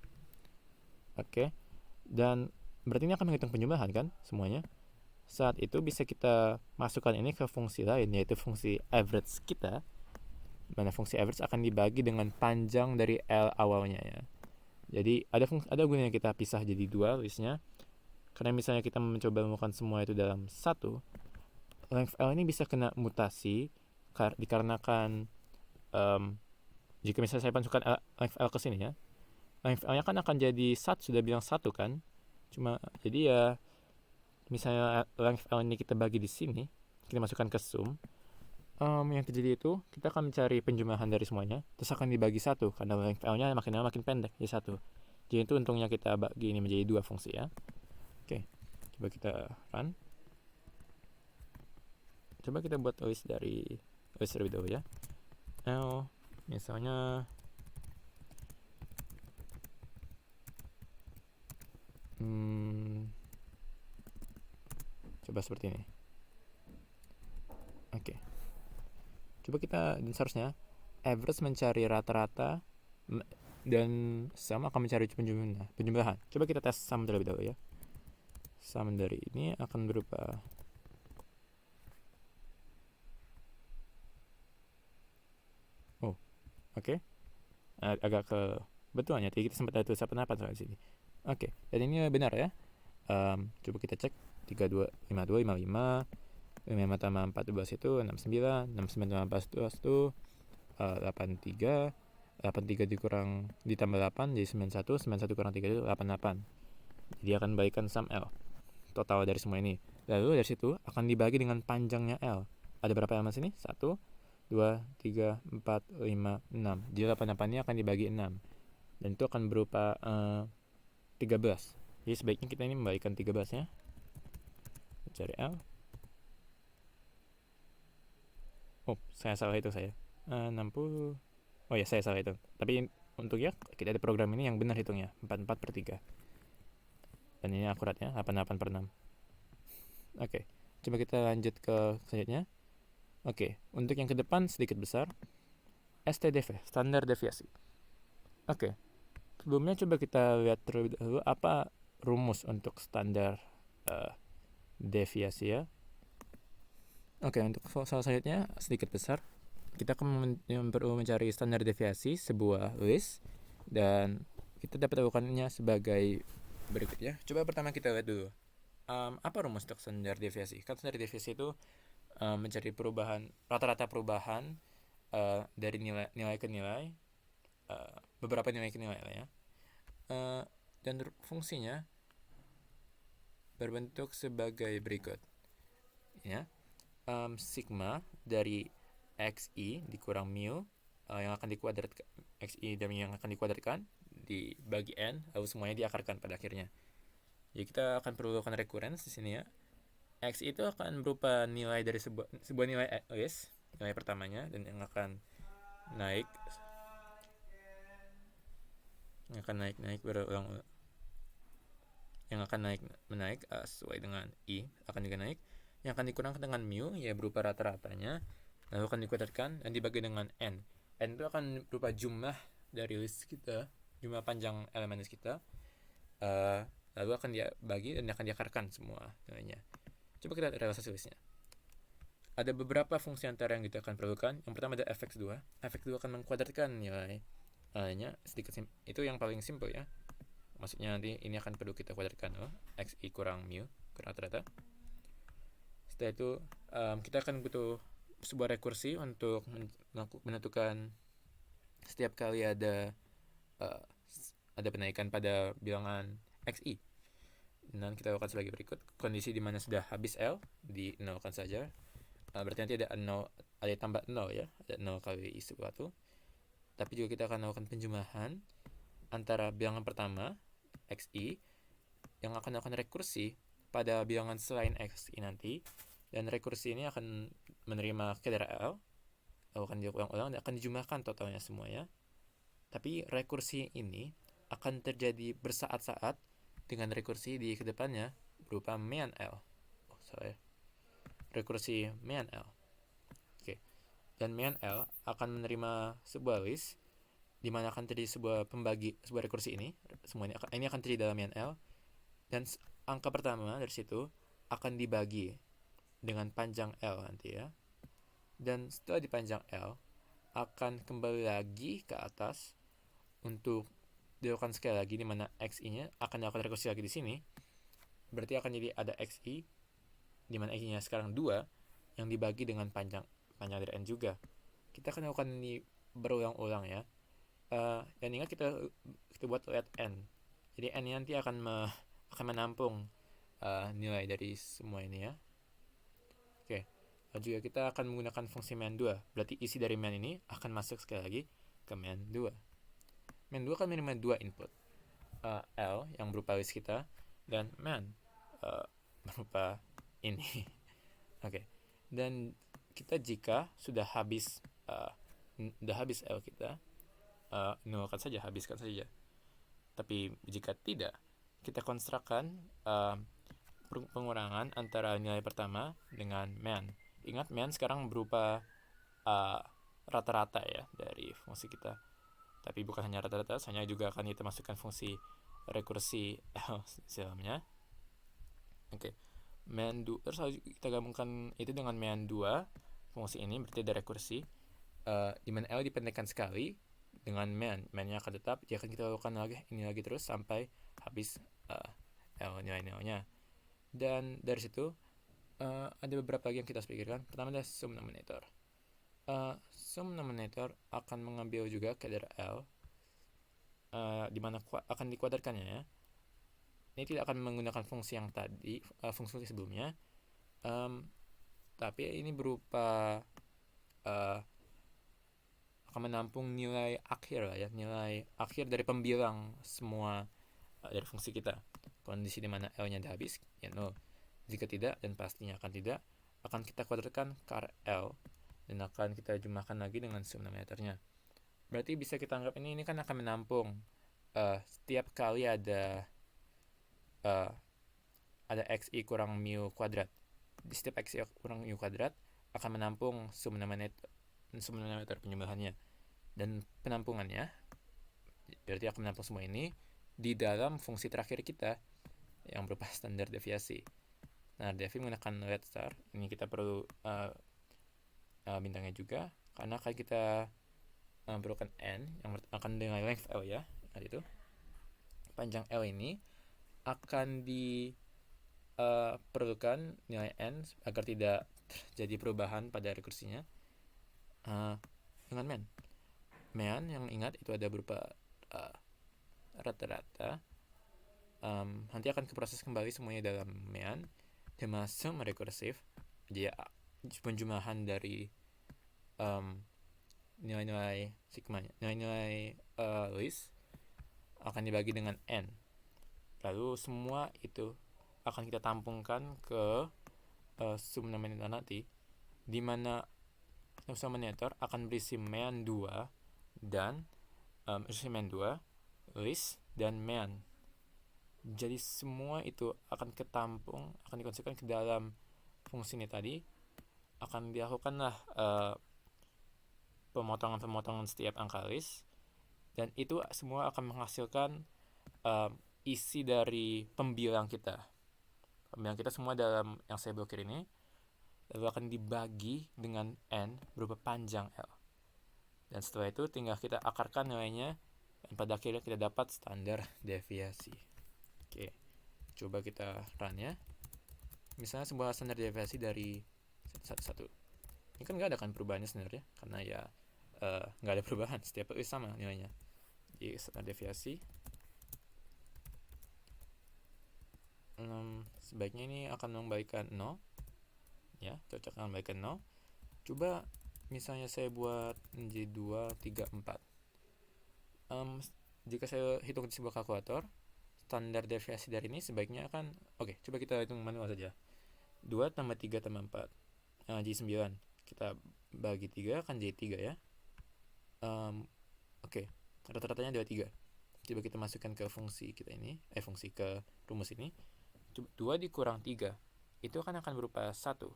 Oke. Dan berarti ini akan menghitung penjumlahan kan semuanya. Saat itu bisa kita masukkan ini ke fungsi lain, yaitu fungsi average kita, mana fungsi average akan dibagi dengan panjang dari L awalnya ya. Jadi ada gunanya kita pisah jadi 2 listnya, karena misalnya kita mencoba melakukan semua itu dalam 1, length L ini bisa kena mutasi dikarenakan jika misalnya saya masukkan length L ke sini ya, length L nya kan akan jadi 1, sudah bilang 1 kan, cuma jadi ya misalnya length L ini kita bagi di sini, kita masukkan ke sum, yang terjadi itu kita akan mencari penjumlahan dari semuanya, terus akan dibagi 1 karena length L nya makin lama makin pendek jadi 1. Jadi itu untungnya kita bagi ini menjadi 2 fungsi ya. Oke, coba kita run. Coba kita buat list terlebih dahulu ya. L misalnya coba seperti ini. Oke. Coba kita, dan seharusnya average mencari rata-rata dan sum akan mencari penjumlahan. Coba kita tes sum terlebih dahulu ya. Sum dari ini akan berupa oke. Agak kebetulannya tadi kita sempat ada tulisan pendapat soal sini. Oke, dan ini benar ya. Coba kita cek 32 52 55 5 tambah 14 itu 69, 69 tambah 14 itu 83, 83 ditambah 8 jadi 91, 91 kurang 3 itu 88. Jadi akan bagikan sum L total dari semua ini. Lalu dari situ akan dibagi dengan panjangnya L. Ada berapa elemen sini? 1, 2, 3, 4, 5, 6. Jadi 88 ini akan dibagi 6. Dan itu akan berupa 13. Jadi sebaiknya kita ini membagikan 13 ya. Cari L. Saya salah itu saya. 60. Oh ya, saya salah itu. Tapi untuk ya, kita ada program ini yang benar hitungnya. 44/3. Dan ini akuratnya 88/6. Oke, coba kita lanjut ke selanjutnya. Oke, untuk yang ke depan sedikit besar. STDV, standar deviasi. Oke, sebelumnya coba kita lihat terlebih dahulu apa rumus untuk standar deviasi ya. Oke, untuk soal selanjutnya sedikit besar. Kita akan perlu mencari standar deviasi sebuah list, dan kita dapat lakukannya sebagai berikut ya. Coba pertama kita lihat dulu apa rumus untuk standar deviasi. Kan standar deviasi itu mencari rata-rata perubahan dari nilai ke nilai, beberapa nilai ke nilai lah ya. Dan fungsinya berbentuk sebagai berikut ya. Sigma dari xi dikurang mu yang akan dikuadratkan, xi dan yang akan dikuadratkan dibagi n, lalu semuanya diakarkan pada akhirnya. Jadi kita akan perlu lakukan recurrence di sini ya. Xi itu akan berupa nilai dari sebuah nilai list, nilai pertamanya, dan yang akan naik berulang, yang akan menaik sesuai dengan i akan juga naik, yang akan dikurangkan dengan mu ya berupa rata-ratanya, lalu akan dikuadratkan dan dibagi dengan n. N itu akan berupa jumlah dari list kita, jumlah panjang elemen list kita, lalu akan dibagi dan akan diakarkan semua nilainya. Coba kita lihat realisasi listnya. Ada beberapa fungsi antara yang kita akan perlukan. Yang pertama ada fx2. Fx2 akan mengkuadratkan nilainya sedikit itu yang paling simple ya. Maksudnya nanti ini akan perlu kita kuadratkan xi kurang mu kurang rata-rata. Setelah itu kita akan butuh sebuah rekursi untuk menentukan setiap kali ada penaikan pada bilangan xi. Dan kita lakukan sebagai berikut. Kondisi di mana sudah habis L dinolkan saja. Berarti nanti ada tambah 0 ya, ada 0 kali sesuatu. Tapi juga kita akan melakukan penjumlahan antara bilangan pertama xi yang akan melakukan rekursi pada bilangan selain xi nanti, dan rekursi ini akan menerima kadar L, lalu akan diulang-ulang dan akan dijumlahkan totalnya semuanya. Tapi rekursi ini akan terjadi bersaat-saat dengan rekursi di kedepannya berupa main L. Rekursi main L. Oke. Dan main L akan menerima sebuah list di mana akan terjadi sebuah rekursi ini. Semuanya ini akan terjadi dalam main L, dan angka pertama dari situ akan dibagi dengan panjang L nanti ya. Dan setelah dipanjang L akan kembali lagi ke atas untuk dilakukan sekali lagi, di mana xi-nya akan dilakukan rekursi lagi di sini. Berarti akan jadi ada xi di mana xi-nya sekarang 2 yang dibagi dengan panjang dari n juga. Kita akan lakukan ini berulang-ulang ya. Dan ingat kita buat let n. Jadi n nanti akan menampung nilai dari semua ini ya. Oke. Lalu juga kita akan menggunakan fungsi main2. Berarti isi dari main ini akan masuk sekali lagi ke main2. Main2 akan menerima 2 input. L yang berupa list kita, dan main berupa ini. Oke. Dan kita jika sudah habis L kita, nolkan saja, habiskan saja. Tapi jika tidak, kita konstruksikan pengurangan antara nilai pertama dengan main. Ingat, main sekarang berupa rata-rata ya dari fungsi kita. Tapi bukan hanya rata-rata, hanya juga akan kita masukkan fungsi rekursi L dalamnya. Oke. Main2, terus kita gabungkan itu dengan main2, fungsi ini berarti ada rekursi, di mana L dipendekkan sekali dengan main-nya akan tetap. Dia akan kita lakukan ini lagi terus sampai habis L nilai-nilainya. Dan dari situ ada beberapa lagi yang kita harus pikirkan. Pertama adalah sum nominator. Sum nominator akan mengambil juga kadar L, di mana akan dikuadratkannya ya. Ini tidak akan menggunakan fungsi yang tadi, fungsi sebelumnya, tapi ini berupa akan menampung nilai akhir lah ya, nilai akhir dari pembilang semua dari fungsi kita. Kondisi di mana L-nya sudah habis, ya 0. Jika tidak, dan pastinya akan tidak, akan kita kuadratkan char L dan akan kita jumlahkan lagi dengan sum nominatornya. Berarti bisa kita anggap ini kan akan menampung setiap kali ada xi kurang mu kuadrat. Di setiap xi kurang mu kuadrat akan menampung sum nominator penjumlahannya. Dan penampungannya berarti akan menampung semua ini di dalam fungsi terakhir kita yang berupa standar deviasi. Nah, devi menggunakan red star. Ini kita perlu bintangnya juga, karena akan kita perlukan n yang akan dengan length L ya. Nah, itu panjang L ini akan diperlukan nilai n agar tidak terjadi perubahan pada rekursinya dengan main yang ingat itu ada berupa rata-rata. Nanti akan keproses kembali semuanya dalam main, termasuk rekursif. Jadi penjumlahan dari nilai-nilai sigmanya, nilai-nilai list akan dibagi dengan n. Lalu semua itu akan kita tampungkan ke sum nominator nanti, di mana sum nominator akan berisi main 2 dan list dan main. Jadi semua itu akan ketampung, akan dikonsumsikan ke dalam fungsi ini tadi. Akan dilakukanlah pemotongan-pemotongan setiap angka list, dan itu semua akan menghasilkan isi dari pembilang kita. Pembilang kita semua dalam yang saya blokir ini, lalu akan dibagi dengan n berupa panjang L. Dan setelah itu tinggal kita akarkan nilainya, dan pada akhirnya kita dapat standar deviasi. Oke, coba kita run ya. Misalnya sebuah standar deviasi dari 1. Ini kan nggak ada kan perubahannya sebenarnya, karena ya nggak ada perubahan, setiap list sama nilainya. Jadi standar deviasi sebaiknya ini akan mengembalikan 0 ya, cocok akan mengembalikan 0. Coba misalnya saya buat menjadi 2, 3, 4. Jika saya hitung di sebuah kalkulator, standar deviasi dari ini sebaiknya kan, oke, coba kita hitung manual saja. 2 tambah 3 tambah 4, jadi 9. Kita bagi 3 kan jadi 3 ya. Oke, rata-ratanya 23. Coba kita masukkan ke fungsi kita ini, fungsi ke rumus ini. 2 dikurang 3 itu akan berupa 1.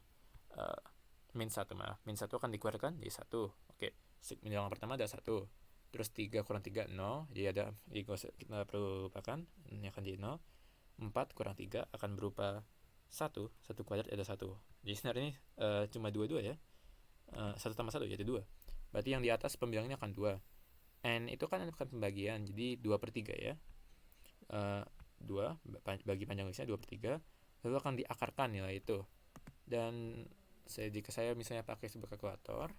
Min 1 maaf. Min 1 akan dikeluarkan jadi 1. Oke, bilangan pertama ada 1. Terus 3 kurang 3, 0. Jadi kita perlu lupakan, ini akan jadi 0. 4 kurang 3 akan berupa 1. 1 kuadrat ada 1. Jadi sebenarnya ini cuma 2 ya. 1 tambah 1 jadi 2. Berarti yang di atas pembilangnya akan 2. N itu kan akan pembagian, jadi 2/3 ya. 2 bagi panjang listnya 2/3, lalu akan diakarkan nilai itu. Dan jika saya misalnya pakai sebuah kalkulator,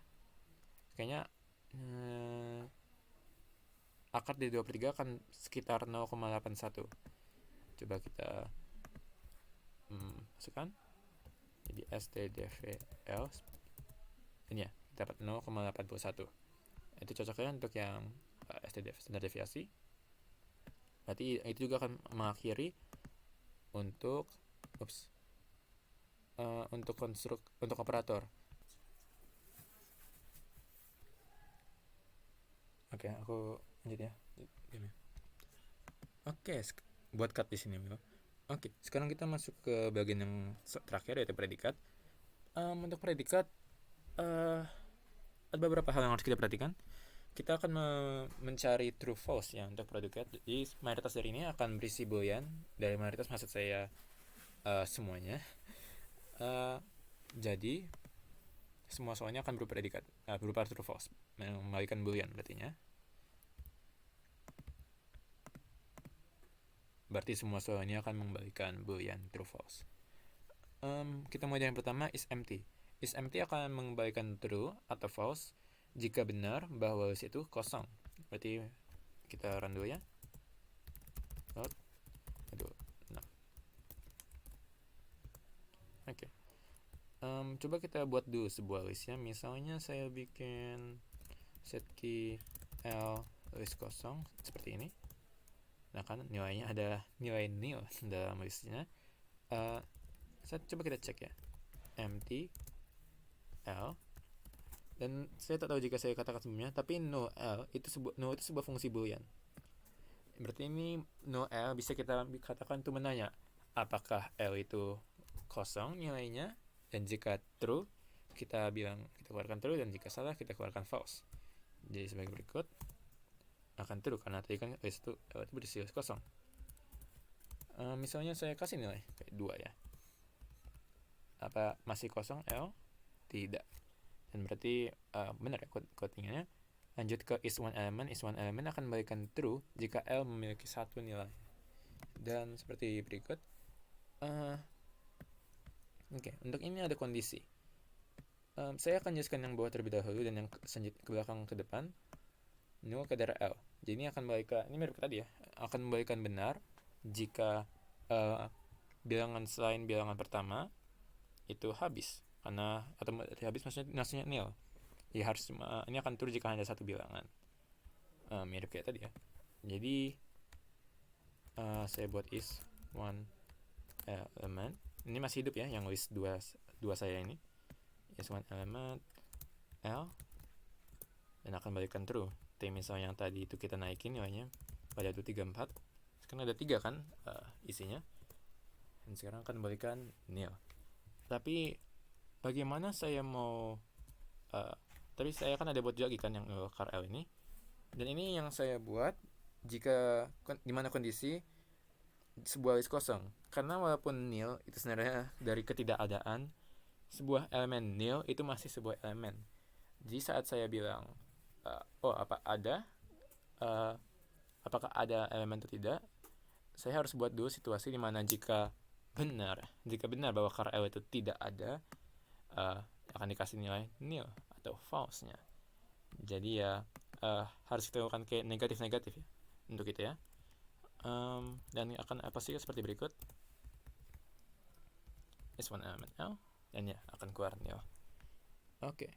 kayaknya akar dari 2/3 akan sekitar 0,81. Coba kita masukkan. Jadi STDVL ini ya, dapat 0,81. Itu cocoknya untuk yang STDV, standar deviasi. Berarti itu juga akan mengakhiri untuk untuk operator. Oke, aku lanjut ya. Oke, buat cut di sini, Mil. Oke, sekarang kita masuk ke bagian yang terakhir, yaitu predikat. Untuk predikat ada beberapa hal yang harus kita perhatikan. Kita akan mencari true false ya untuk predikat. Jadi mayoritas dari ini akan berisi boolean. Dari mayoritas maksud saya semuanya. Jadi semua soalnya akan berupa predikat, berupa true false, mengembalikan boolean berarti semua soal ini akan mengembalikan boolean true false. Kita mulai dari yang pertama, is empty. Is empty akan mengembalikan true atau false jika benar bahwa list itu kosong. Berarti kita run dulu ya. Oke. Coba kita buat dulu sebuah list ya. Misalnya saya bikin set key L list kosong seperti ini. Nah kan nilainya ada nilai nil dalam listnya. Coba kita cek ya. Empty L. Dan saya tak tahu jika saya katakan sebelumnya, tapi no L itu sebuah fungsi boolean. Berarti ini no L bisa kita katakan itu menanya apakah L itu kosong nilainya, dan jika true kita keluarkan true, dan jika salah kita keluarkan false. Jadi sebagai berikut, akan true karena tadi kan list itu berisi list kosong. Misalnya saya kasih nilai kayak 2 ya. Apa masih kosong L? Tidak. Dan berarti benar ya codingnya. Lanjut ke is one element akan memberikan true jika L memiliki satu nilai. Dan seperti berikut. Untuk ini ada kondisi. Saya akan jelaskan yang bawah terlebih dahulu, dan yang ke belakang ke depan nil kadar L. Jadi ini akan memberikan, ini mirip tadi ya, akan memberikan benar jika bilangan selain bilangan pertama itu habis. Karena atau habis maksudnya nil. Ya harus ini akan true jika hanya satu bilangan. Mirip kayak tadi ya. Jadi saya buat is one element. Ini masih hidup ya, yang list 2 saya ini. Is one element L, dan akan balikan true. Misalnya yang tadi itu kita naikin nilainya pada 2, 3, 4. Sekarang ada 3 kan isinya. Dan sekarang akan balikan nil. Tapi bagaimana saya mau tapi saya kan ada buat juga kan yang car L ini. Dan ini yang saya buat jika dimana kondisi sebuah list kosong. Karena walaupun nil itu sebenarnya dari ketidakadaan, sebuah elemen nil itu masih sebuah elemen. Jadi saat saya bilang apakah ada elemen atau tidak, saya harus buat dulu situasi dimana jika benar bahwa car L itu tidak ada, akan dikasih nilai nil atau false-nya. Jadi ya harus kita lakukan kayak negatif ya untuk itu ya. Dan akan sih seperti berikut. Is one element L, dan ya akan keluar nil. Oke.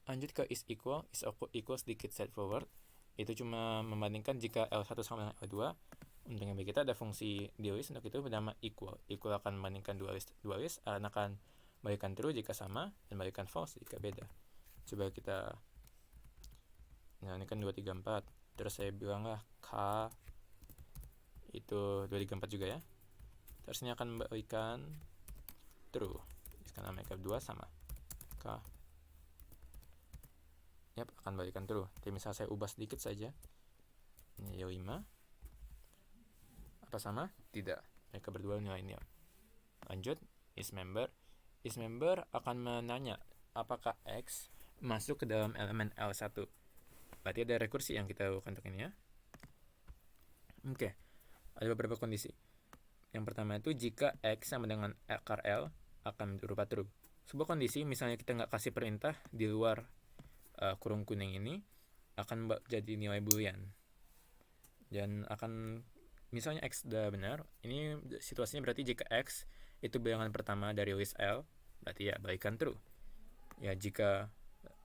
Lanjut ke is equal sedikit straightforward. Itu cuma membandingkan jika L1 sama L2. Untungnya bagi kita ada fungsi di list untuk itu bernama equal. Equal akan membandingkan dua list akan balikan true jika sama dan balikan false jika beda. Coba kita, nah ini kan 2, 3, 4. Terus saya bilang lah K itu 2, 3, 4 juga ya. Terus ini akan balikan true karena mereka dua sama. K akan balikan true. Tapi misal saya ubah sedikit saja, ini 5 apa sama? Tidak. Mereka berdua nilai nil. Lanjut, isMember. IsMember akan menanya apakah X masuk ke dalam elemen L1. Berarti ada rekursi yang kita lakukan untuk ini ya. Oke, ada beberapa kondisi. Yang pertama itu jika X sama dengan akar L akan berupa true. Sebuah kondisi, misalnya kita nggak kasih perintah di luar kurung kuning ini, akan jadi nilai boolean. Dan akan, misalnya X sudah benar, ini situasinya berarti jika X itu bilangan pertama dari list L, berarti ya balikan true. Ya jika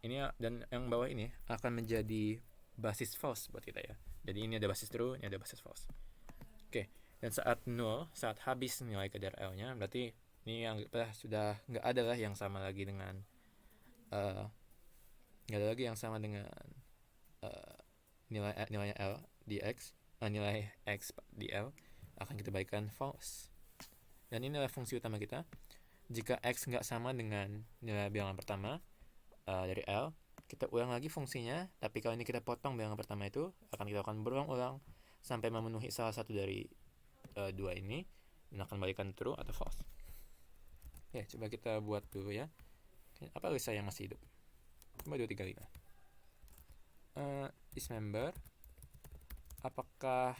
ini dan yang bawah ini akan menjadi basis false buat kita ya. Jadi ini ada basis true, ini ada basis false. Oke, dan saat 0, saat habis nilai kadar L-nya, berarti ini yang sudah nggak ada lah yang sama lagi dengan nggak ada lagi yang sama dengan nilainya L di X, nilai X di L akan kita balikan false. Dan ini adalah fungsi utama kita. Jika X nggak sama dengan nilai bilangan pertama dari L, kita ulang lagi fungsinya, tapi kalau ini kita potong bilangan pertama itu, akan kita akan berulang-ulang sampai memenuhi salah satu dari dua ini, dan akan balikan true atau false. Ya, coba kita buat dulu ya. Apa list saya yang masih hidup? Coba 2, 3, 5. isMember, apakah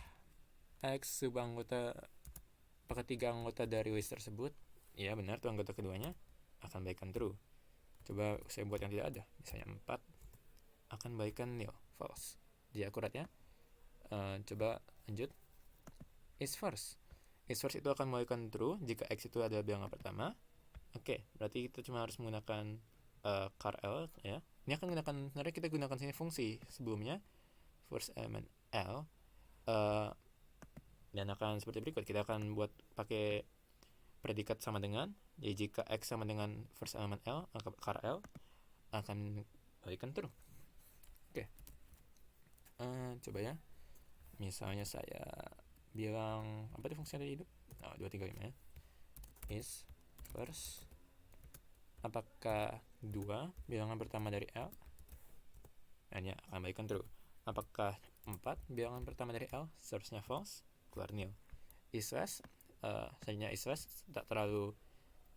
X sebuah anggota, apakah 3 anggota dari list tersebut? Ya benar, itu anggota keduanya, akan balikan true. Coba saya buat yang tidak ada, misalnya 4, akan balikan nil, false. Jadi akurat ya. Coba lanjut. isFirst itu akan membalikan true jika X itu adalah bilangan pertama. Oke, berarti kita cuma harus menggunakan char L ya. Ini akan gunakan, sebenarnya kita gunakan sini fungsi sebelumnya, first element L, dan akan seperti berikut. Kita akan buat pakai predikat sama dengan, jadi jika X sama dengan first element L, maka char L akan balikan true. Oke, coba ya, misalnya saya bilang apa itu fungsinya dari hidup? 2, 3, 5 ya. Is first, apakah 2 bilangan pertama dari L? Hanya akan balikan true. Apakah 4 bilangan pertama dari L? Seharusnya false, keluar nil. isLast, sebenarnya isLast tak terlalu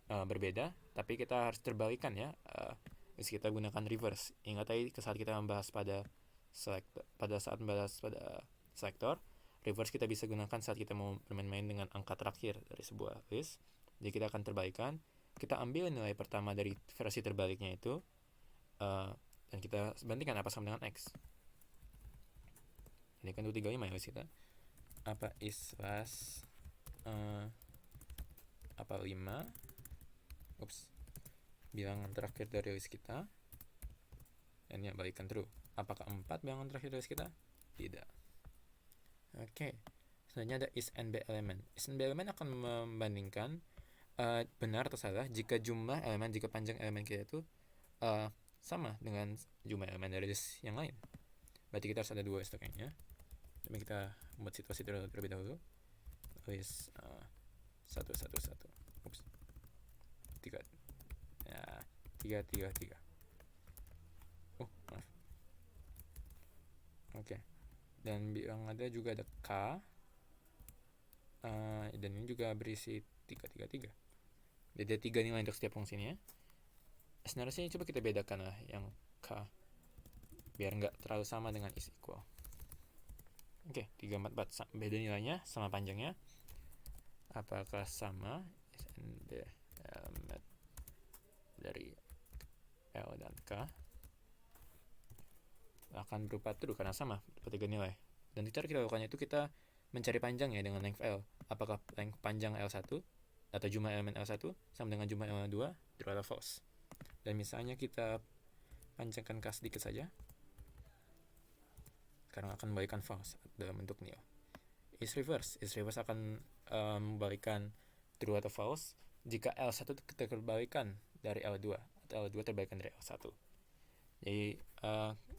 berbeda, tapi kita harus terbalikan ya. Kita gunakan reverse. Ingat tadi saat kita membahas pada saat membahas pada selector, reverse kita bisa gunakan saat kita mau bermain-main dengan angka terakhir dari sebuah list. Jadi kita akan terbalikan, kita ambil nilai pertama dari versi terbaliknya itu, dan kita bandingkan apa sama dengan X. Ini kan 2, 3, 5 ya list kita. Apa isLast apa 5 bilangan terakhir dari list kita, dan ya balikan true. Apakah 4 bilangan terakhir dari list kita? Tidak. Oke, selanjutnya ada isNB element. isNB element akan membandingkan benar atau salah jika jumlah elemen, jika panjang elemen kita itu sama dengan jumlah elemen dari list yang lain. Berarti kita harus ada 2 stoknya. Coba kita buat situasi terlebih dahulu. List 1, 1, 1. 3. Ya, 3, 3, 3. Maaf. Oke. Dan yang ada juga ada K, dan ini juga berisi 3, 3, 3. Jadi ada 3 nilai untuk setiap fungsinya. Sebenarnya sih coba kita bedakan lah yang K, biar nggak terlalu sama dengan is equal. Oke, 3, 4, 4 beda nilainya sama panjangnya. Apakah sama isNB element dari L dan K? Akan berupa true karena sama, dapat 3 nilai. Dan cara kita lakukannya itu kita mencari panjang ya dengan length L. Apakah length panjang L1 atau jumlah elemen L1 sama dengan jumlah elemen L2, true atau false. Dan misalnya kita panjangkan K sedikit saja, karena akan membalikan false dalam bentuk nil. is reverse. Is reverse akan membalikan true atau false jika L1 terbalikan dari L2 atau L2 terbalikan dari L1. Jadi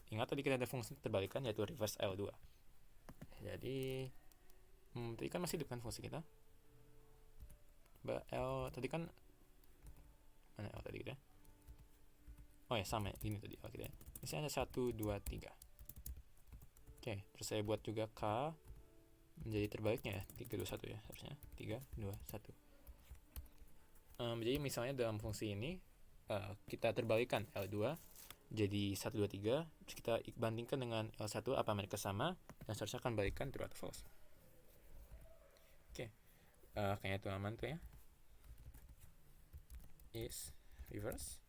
ingat tadi kita ada fungsi terbalikan yaitu reverse L2. Jadi tadi kan masih hidup kan fungsi kita. L tadi kan mana L tadi kita? Oh ya sama ini tadi L kita. Misalnya ada 1, 2, 3. Oke, terus saya buat juga K menjadi terbaliknya ya, 3, 2, 1 ya harusnya. 3, 2, 1. Jadi misalnya dalam fungsi ini kita terbalikan L2 jadi 1, 2, 3, terus kita bandingkan dengan L1 apa mereka sama, dan seharusnya akan balikan true atau false. Oke, kayaknya itu aman tuh ya. Is reverse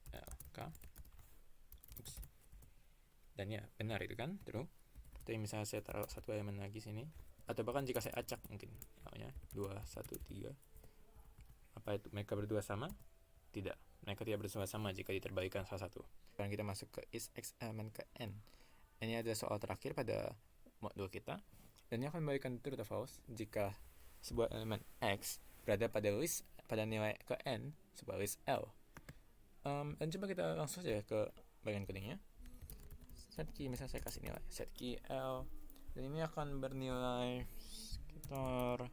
LK. Oops. Dan ya benar itu kan, true. Tapi misalnya saya taruh satu elemen lagi sini, atau bahkan jika saya acak mungkin namanya 2, 1, 3, apa itu mereka berdua sama? Tidak, mereka tidak berdua sama jika diterbalikan salah satu. Sekarang kita masuk ke is x elemen ke n. Ini adalah soal terakhir pada modul kita, dan ini akan membalikan true atau false jika sebuah elemen x berada pada list pada nilai ke n sebuah list L. Dan coba kita langsung saja ke bagian codingnya. Set key, misalnya saya kasih nilai set key L, dan ini akan bernilai sekitar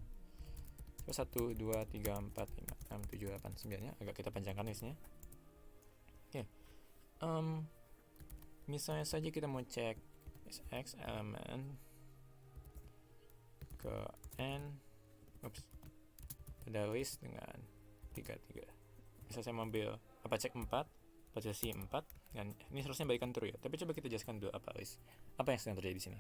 1, 2, 3, 4, 5, 6, 7, 8, 9 ya. Agak kita panjangkan listnya. Oke. Misalnya saja kita mau cek x elemen ke n pada list dengan 3. Misalnya saya mengambil cek 4 posisi 4, dan ini seharusnya balikan true ya. Tapi coba kita jelaskan dulu apa yang sedang terjadi di sini.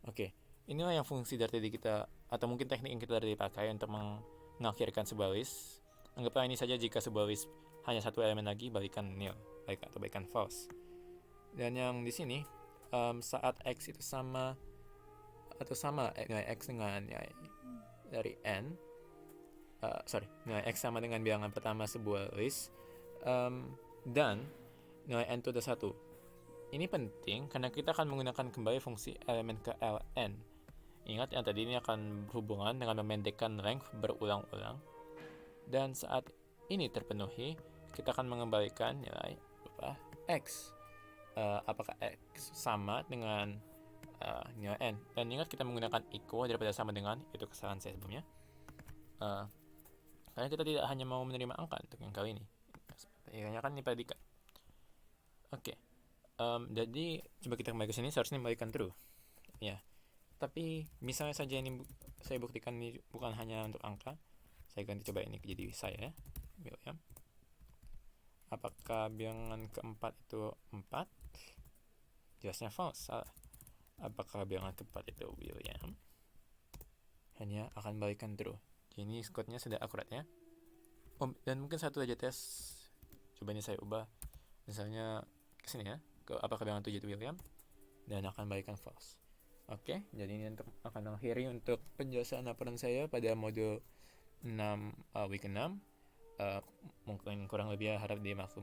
Oke, inilah yang fungsi dari tadi kita, atau mungkin teknik yang kita tadi pakai untuk mengakhirkan sebuah list. Anggaplah ini saja jika sebuah list hanya satu elemen lagi, balikan nil, atau balikan false. Dan yang di sini saat x itu sama nilai x dengan nilai dari n, nilai x sama dengan bilangan pertama sebuah list, dan nilai n itu ada 1. Ini penting karena kita akan menggunakan kembali fungsi elemen ke ln. Ingat yang tadi ini akan berhubungan dengan memendekkan length berulang-ulang. Dan saat ini terpenuhi, kita akan mengembalikan nilai x. Apakah x sama dengan nilai n? Dan ingat kita menggunakan equal daripada sama dengan, itu kesalahan saya sebelumnya. Karena kita tidak hanya mau menerima angka untuk yang kali ini. Akhirnya kan ini predikat. Oke. Jadi coba kita kembali ke sini, seharusnya membalikan true. Ya. Tapi misalnya saja ini saya buktikan ini bukan hanya untuk angka. Saya ganti coba ini jadi saya ya. William. Apakah bilangan keempat itu 4? Jelasnya false. Salah. Apakah bilangan keempat itu William? Hanya akan balikan true. Jadi ini code-nya sudah akurat ya. Dan mungkin satu aja tes. Coba ini saya ubah. Misalnya ke sini ya. Ke apakah bilangan 7 itu William? Dan akan balikan false. Oke, jadi ini akan mengakhiri untuk penjelasan laporan saya pada modul 6 week 6. Mungkin kurang lebih harap dimaklum.